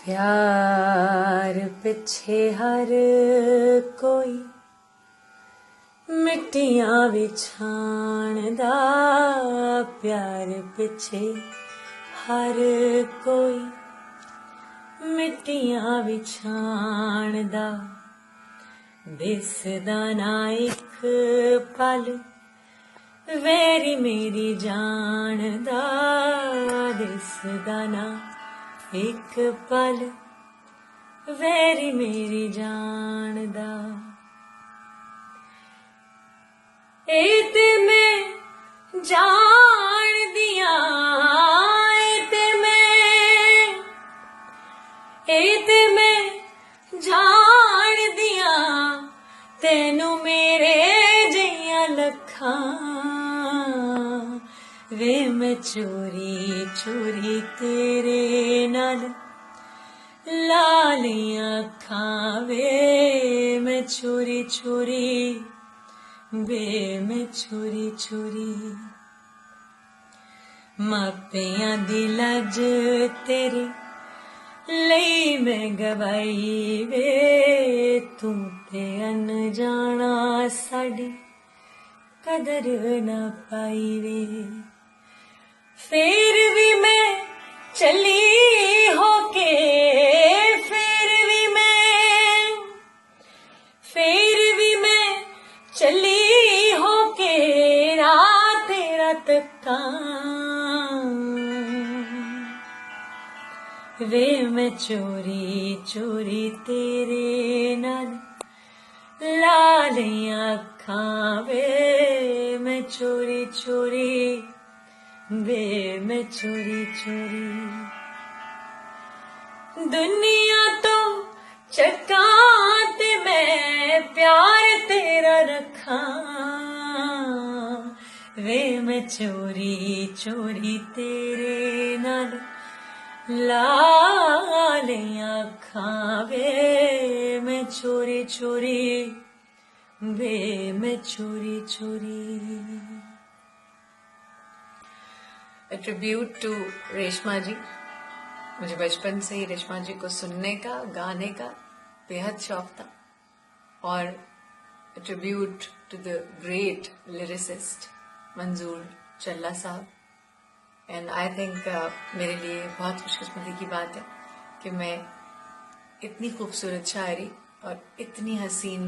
प्यार पिछे हर कोई मिट्टियां विछाणदा, प्यार पिछे हर कोई मिट्टियां विछाणदा। दिसदा ना इक पल वेरी मेरी जानदा, दिसदा ना एक पल वेरी मेरी जानदा। ए ते मैं जान दिया, ए ते मैं जान दिया, तेनू मेरे जिया लखां वे मैं चोरी चोरी तेरे नाल लालियां अखां वे मैं चोरी चोरी वे मैं चोरी चोरी। मापियां दी लज तेरे लई मैं गवाई वे, तू ते अनजाना साडी कदर ना पाई वे। फिर भी मैं चली होके, फिर भी मैं चली होके रात तेरा तकां वे मैं चोरी चोरी तेरे नाल लालियां अखां वे मैं चोरी चोरी वे मैं चोरी चोरी। दुनिया तो चक्कां ते मैं प्यार तेरा रखां वे मैं चोरी चोरी तेरे नाल लालियां अखां वे मैं चोरी चोरी वे मैं चोरी चोरी। A tribute to रेशमा जी। मुझे बचपन से ही रेशमा जी को सुनने का, गाने का बेहद शौक था। और a tribute to the great lyricist मंजूर चल्ला साहब। एंड आई थिंक मेरे लिए बहुत खुशकिस्मती की बात है कि मैं इतनी खूबसूरत शायरी और इतनी हसीन